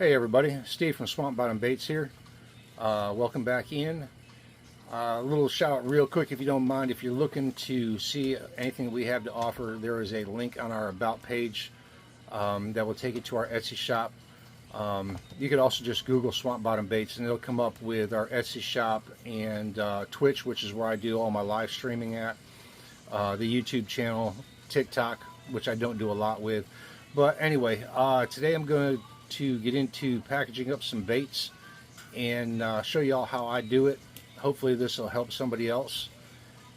Hey everybody, Steve from Swamp Bottom Baits here. Welcome back in. A little shout out real quick if you don't mind. If you're looking to see anything we have to offer, there is a link on our About page that will take you to our Etsy shop. You could also just Google Swamp Bottom Baits and it'll come up with our Etsy shop and Twitch, which is where I do all my live streaming at. The YouTube channel, TikTok, which I don't do a lot with. But anyway, today I'm going to get into packaging up some baits and show you all how I do it. Hopefully this will help somebody else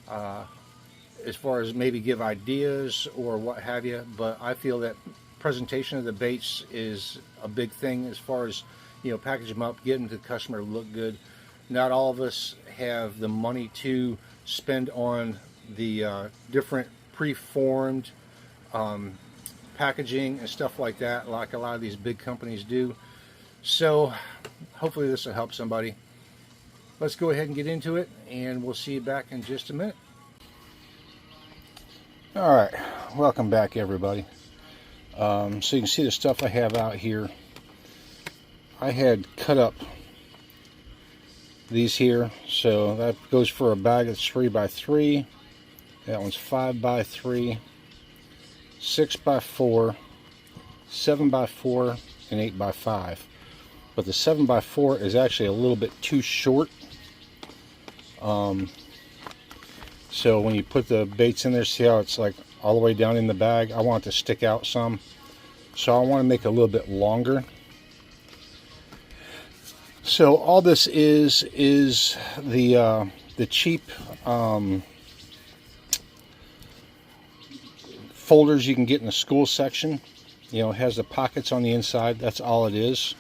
as far as maybe give ideas or what have you, but I feel that presentation of the baits is a big thing as far as, you know, package them up, get them to the customer to look good. Not all of us have the money to spend on the different preformed packaging and stuff like that, like a lot of these big companies do. So hopefully this will help somebody. Let's go ahead and get into it, and we'll see you back in just a minute. All right, welcome back everybody. So you can see the stuff I have out here. I had cut up these here, so that goes for a bag that's 3x3. That one's 5x3. 6x4, 7x4, and 8x5. But the 7x4 is actually a little bit too short. So when you put the baits in there, see how it's like all the way down in the bag? I want it to stick out some. So I want to make it a little bit longer. So all this is the cheap folders you can get in the school section. You know, it has the pockets on the inside. That's all it is.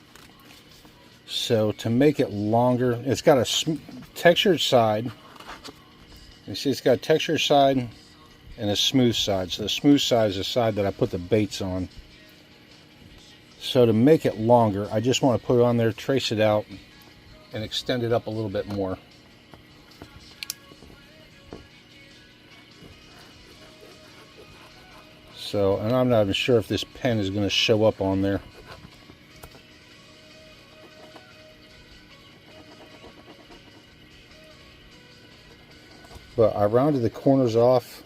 So to make it longer, it's got a textured side. You see it's got a textured side and a smooth side. So the smooth side is the side that I put the baits on. So to make it longer, I just want to put it on there, trace it out, and extend it up a little bit more. So, and I'm not even sure if this pen is going to show up on there. But I rounded the corners off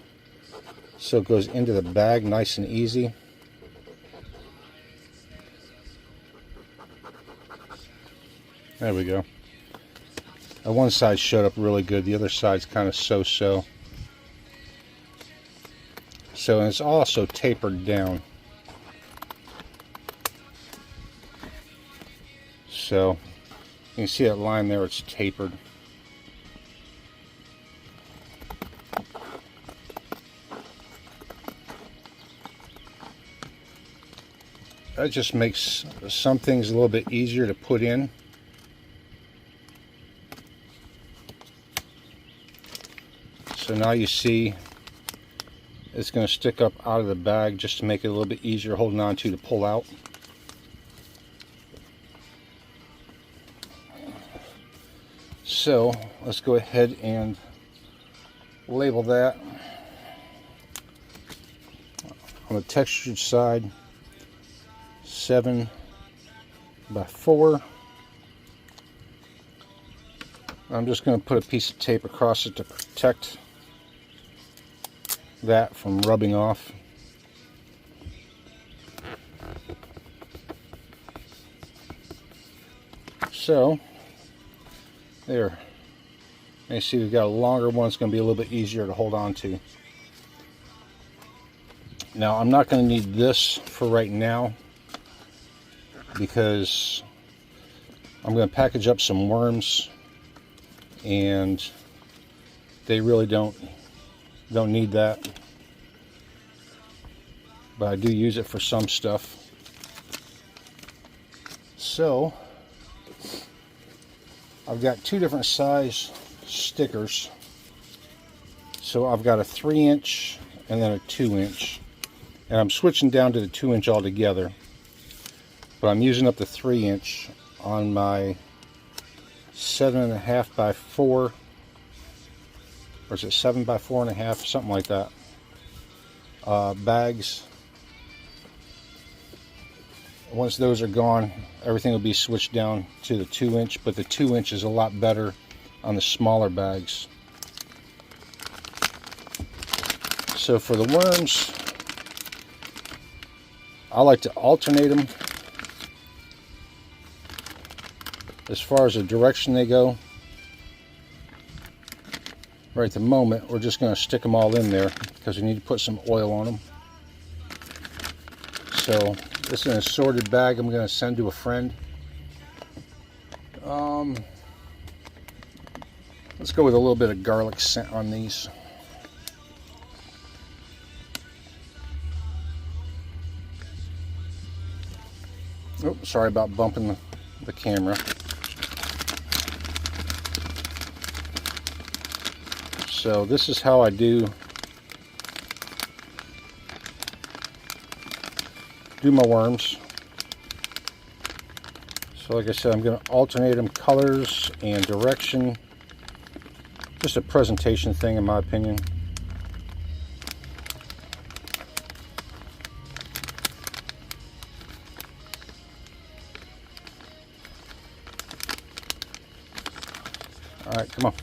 so it goes into the bag nice and easy. There we go. One side showed up really good. The other side's kind of so-so. So, and it's also tapered down. So, you can see that line there, it's tapered. That just makes some things a little bit easier to put in. So now you see it's going to stick up out of the bag just to make it a little bit easier holding on to pull out. So let's go ahead and label that. On the textured side, 7x4. I'm just going to put a piece of tape across it to protect that from rubbing off. So there, you see we've got a longer one. It's going to be a little bit easier to hold on to. Now I'm not going to need this for right now because I'm going to package up some worms and they really don't need that, but I do use it for some stuff. So I've got two different size stickers. So I've got a 3-inch and then a 2-inch, and I'm switching down to the 2-inch altogether, but I'm using up the 3-inch on my 7.5x4. Or is it 7x4.5, something like that, bags. Once those are gone, everything will be switched down to the 2-inch, but the 2-inch is a lot better on the smaller bags. So for the worms, I like to alternate them as far as the direction they go. Right at the moment, we're just going to stick them all in there because we need to put some oil on them. So this is an assorted bag I'm going to send to a friend. Let's go with a little bit of garlic scent on these. Oh, sorry about bumping the camera. So this is how I do my worms. So like I said, I'm going to alternate them colors and direction. Just a presentation thing in my opinion. All right, come on.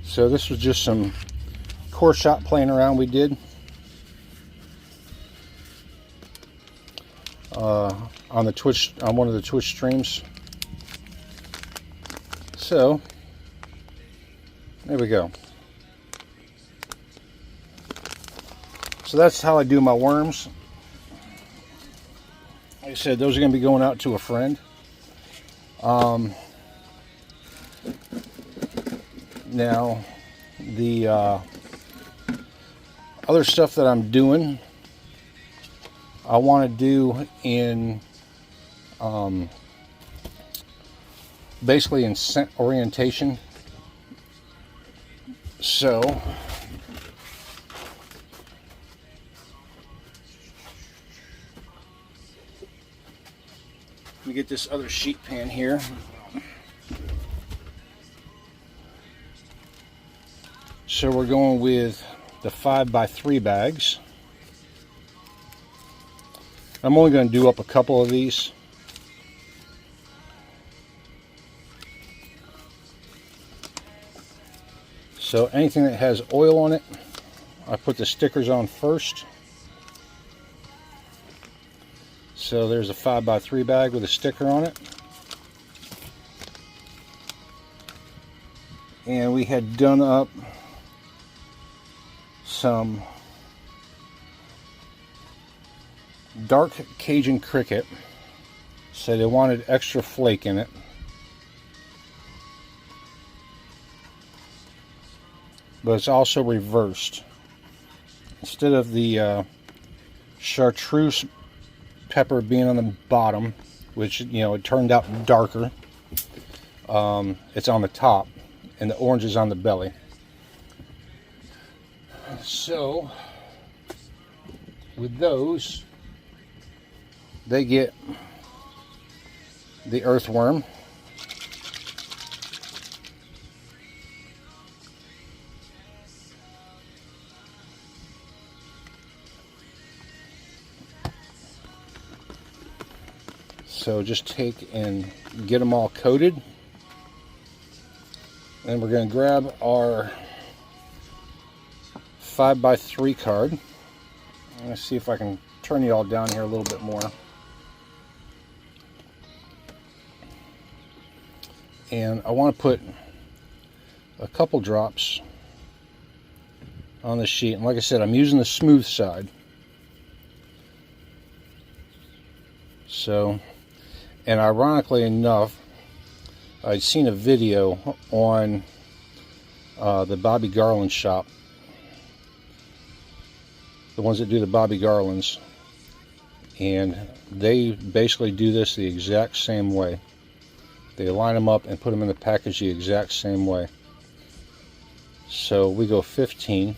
So this was just some core shot playing around we did on the Twitch, on one of the Twitch streams. So there we go. So that's how I do my worms. Like I said, those are going to be going out to a friend. Now, the other stuff that I'm doing, I want to do in basically in scent orientation. So let me get this other sheet pan here. So we're going with the 5x3 bags. I'm only going to do up a couple of these. So anything that has oil on it, I put the stickers on first. So there's a 5x3 bag with a sticker on it. And we had done up some dark Cajun cricket, so they wanted extra flake in it. But it's also reversed. Instead of the chartreuse pepper being on the bottom, which, you know, it turned out darker, it's on the top, and the orange is on the belly. So with those, they get the earthworm, so just take and get them all coated, and we're going to grab our 5x3 card. Let's see if I can turn you all down here a little bit more. And I want to put a couple drops on the sheet. And like I said, I'm using the smooth side. So, and ironically enough, I'd seen a video on the Bobby Garland shop. The ones that do the Bobby Garlands, and they basically do this the exact same way. They line them up and put them in the package the exact same way. So we go 15.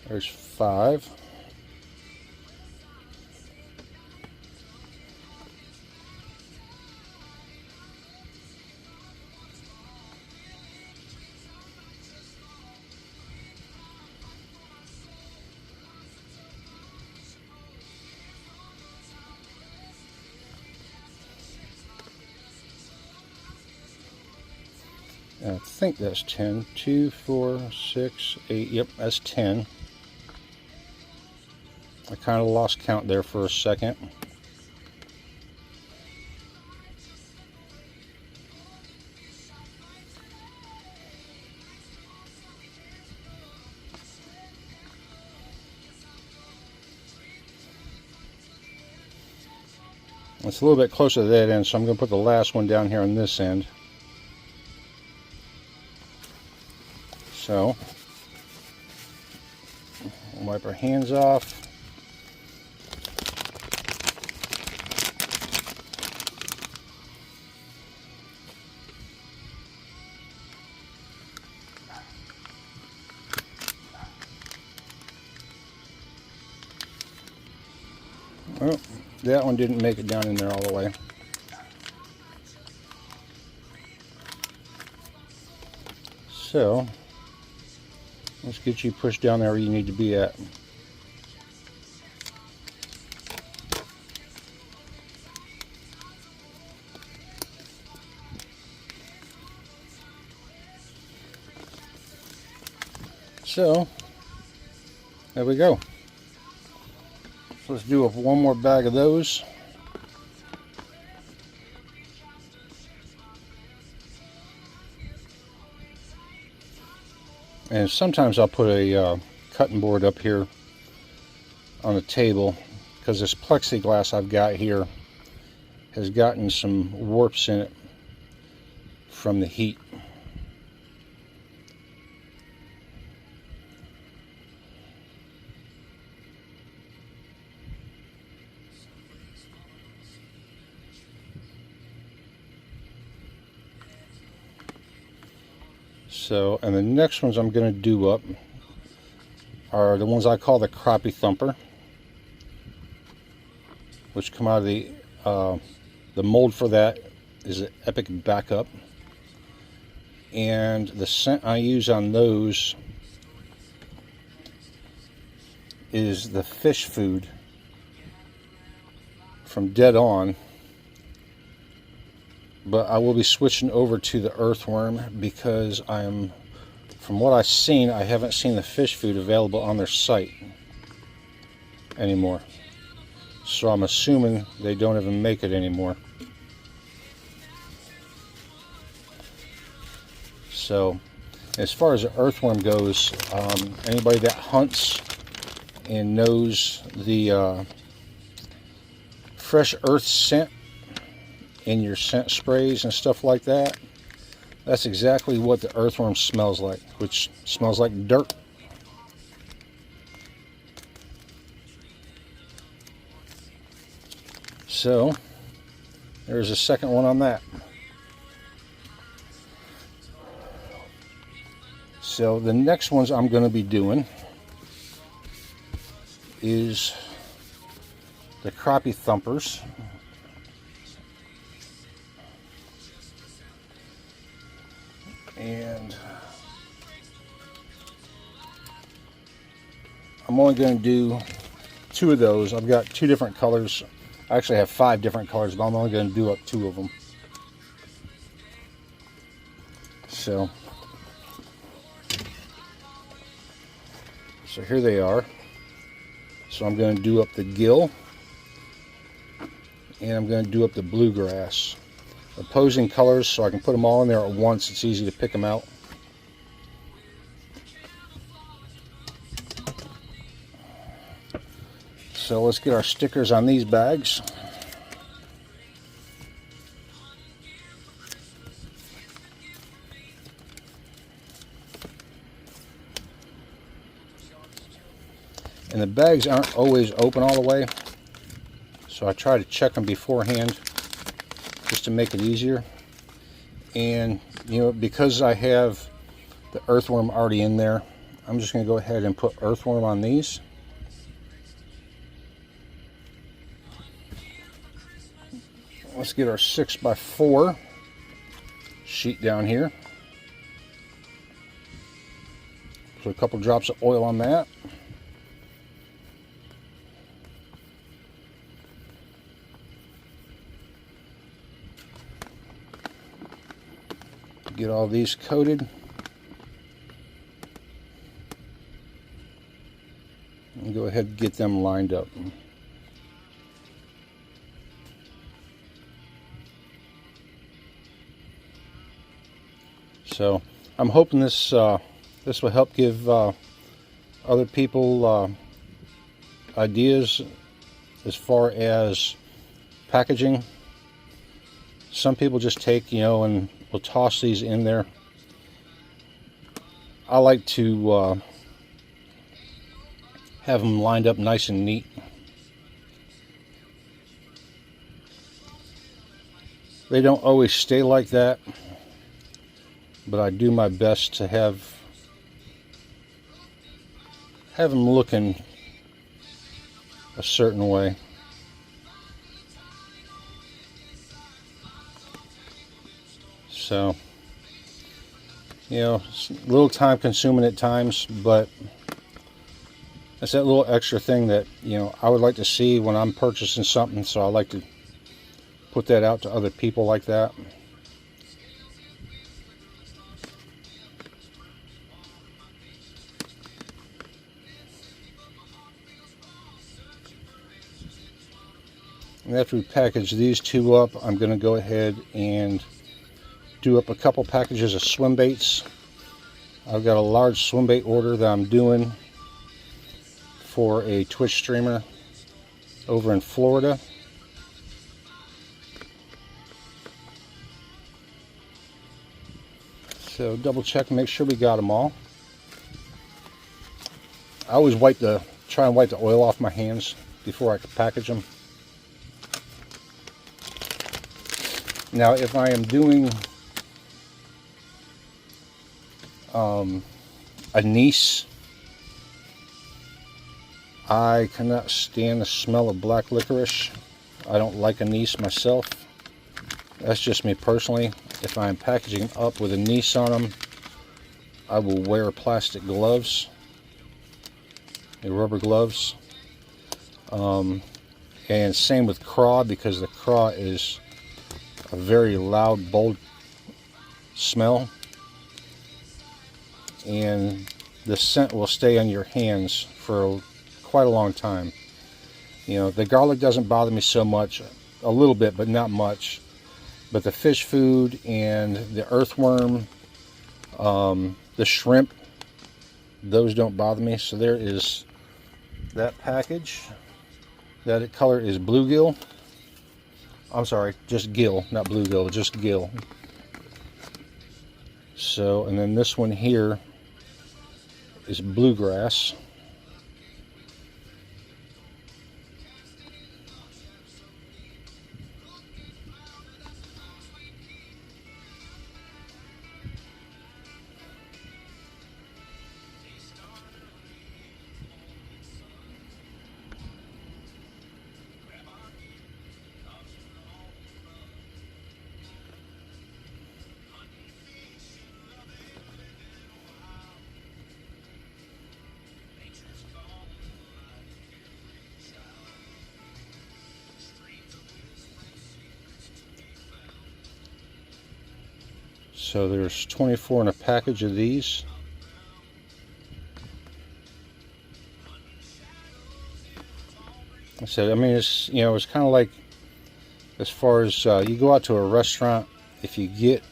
There's 5. I think that's 10. 2, 4, 6, 8. Yep, that's 10. I kind of lost count there for a second. It's a little bit closer to that end, so I'm going to put the last one down here on this end. So, we'll wipe our hands off. Oh, that one didn't make it down in there all the way. So, let's get you pushed down there where you need to be at. So, there we go. So let's do one more bag of those. And sometimes I'll put a cutting board up here on the table because this plexiglass I've got here has gotten some warps in it from the heat. So, and the next ones I'm going to do up are the ones I call the Crappie Thumper, which come out of the mold for that is an Epic Backup, and the scent I use on those is the fish food from Dead On. But I will be switching over to the earthworm because from what I've seen, I haven't seen the fish food available on their site anymore. So I'm assuming they don't even make it anymore. So as far as the earthworm goes, anybody that hunts and knows the fresh earth scent in your scent sprays and stuff like that, that's exactly what the earthworm smells like, which smells like dirt. So there's a second one on that. So the next ones I'm going to be doing is the Crappie Thumpers. And I'm only going to do 2 of those. I've got 2 different colors. I actually have 5 different colors, but I'm only going to do up 2 of them. So here they are. So I'm going to do up the gill, and I'm going to do up the bluegrass. Opposing colors, so I can put them all in there at once. It's easy to pick them out. So let's get our stickers on these bags. And the bags aren't always open all the way, so I try to check them beforehand just to make it easier. And you know, because I have the earthworm already in there, I'm just going to go ahead and put earthworm on these. Let's get our 6x4 sheet down here. Put a couple drops of oil on that. Get all these coated. And go ahead and get them lined up. So I'm hoping this this will help give other people ideas as far as packaging. Some people just take, and will toss these in there. I like to have them lined up nice and neat. They don't always stay like that, but I do my best to have them looking a certain way. So, it's a little time consuming at times, but it's that little extra thing that, I would like to see when I'm purchasing something, so I like to put that out to other people like that. And after we package these two up, I'm going to go ahead and do up a couple packages of swim baits. I've got a large swim bait order that I'm doing for a Twitch streamer over in Florida. So double check and make sure we got them all. I always try and wipe the oil off my hands before I package them. Now, if I am doing anise, I cannot stand the smell of black licorice. I don't like anise myself. That's just me personally. If I'm packaging up with anise on them, I will wear plastic gloves, rubber gloves. And same with craw, because the craw is a very loud, bold smell, and the scent will stay on your hands for quite a long time. The garlic doesn't bother me so much, a little bit, but not much. But the fish food and the earthworm, the shrimp, those don't bother me. So there is that package. That color is bluegill. I'm sorry, just gill, not bluegill, just gill. So, and then this one here is bluegrass. So there's 24 in a package of these. So I mean, it's it's kind of like, as far as you go out to a restaurant, if you get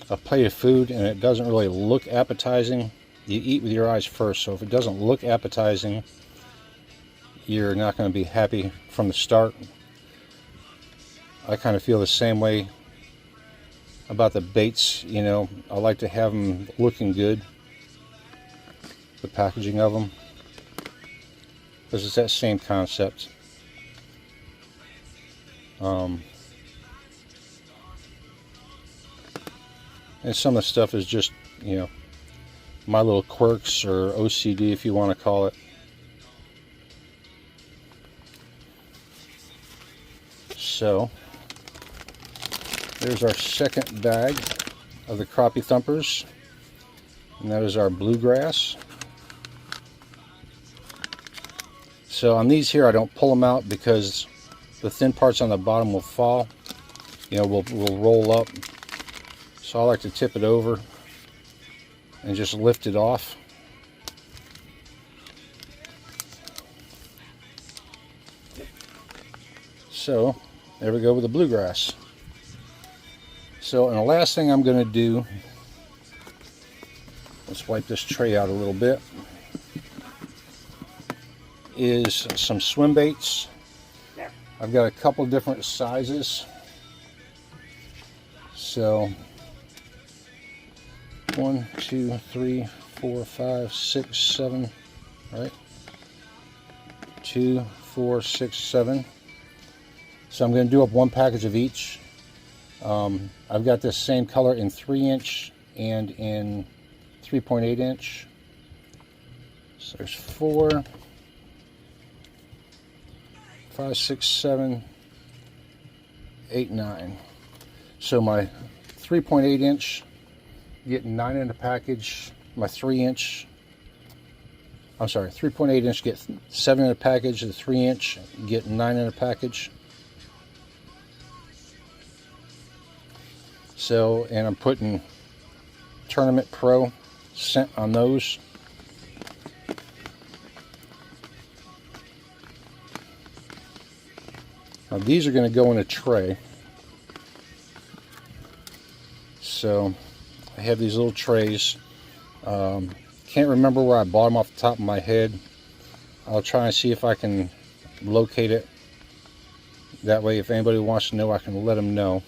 a plate of food and it doesn't really look appetizing, you eat with your eyes first. So if it doesn't look appetizing, you're not going to be happy from the start. I kind of feel the same way about the baits. I like to have them looking good, the packaging of them, because it's that same concept. And some of the stuff is just, my little quirks, or OCD if you want to call it. So there's our second bag of the crappie thumpers, and that is our bluegrass. So on these here, I don't pull them out because the thin parts on the bottom will fall, will roll up. So I like to tip it over and just lift it off. So there we go with the bluegrass. So, and the last thing I'm going to do, let's wipe this tray out a little bit, is some swim baits. I've got a couple different sizes. So 1, 2, 3, 4, 5, 6, 7, right? 2, 4, 6, 7. So I'm going to do up one package of each. I've got this same color in 3" and in 3.8". So there's 4, 5, 6, 7, 8, 9. So my 3.8", getting 9 in a package. My 3". I'm sorry, 3.8" get 7 in a package. The 3" get 9 in a package. So, and I'm putting Tournament Pro scent on those. Now these are going to go in a tray. So I have these little trays. Can't remember where I bought them off the top of my head. I'll try and see if I can locate it. That way if anybody wants to know, I can let them know.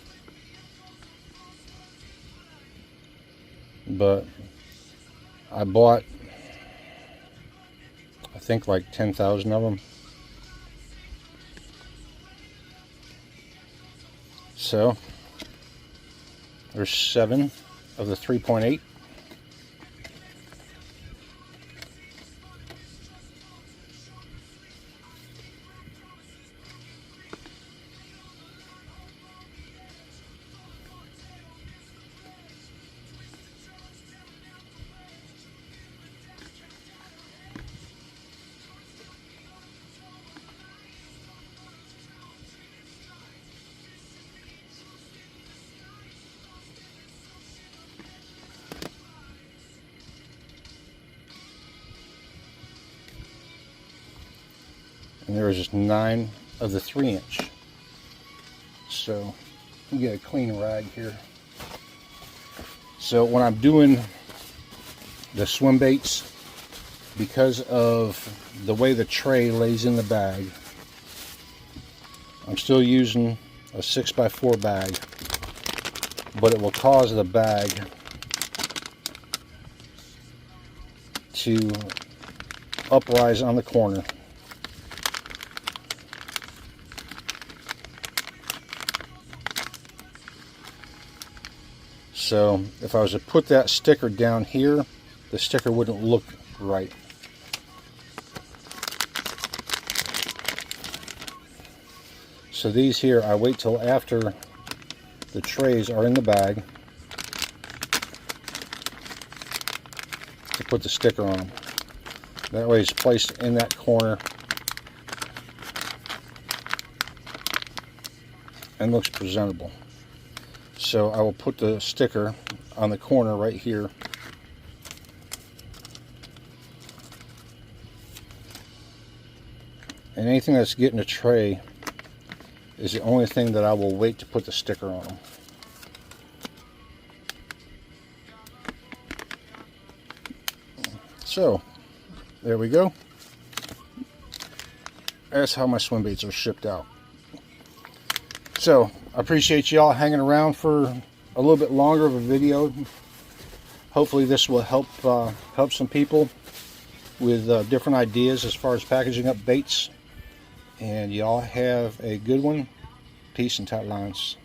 But I bought, I think, like 10,000 of them. So there's 7 of the 3.8. And there was just 9 of the 3". So let me get a clean rag here. So when I'm doing the swim baits, because of the way the tray lays in the bag, I'm still using a 6x4 bag, but it will cause the bag to uprise on the corner. So if I was to put that sticker down here, the sticker wouldn't look right. So these here, I wait till after the trays are in the bag to put the sticker on them. That way it's placed in that corner and looks presentable. So I will put the sticker on the corner right here. And anything that's getting a tray is the only thing that I will wait to put the sticker on them. So there we go. That's how my swim baits are shipped out. So I appreciate y'all hanging around for a little bit longer of a video. Hopefully this will help help some people with different ideas as far as packaging up baits. And y'all have a good one. Peace and tight lines.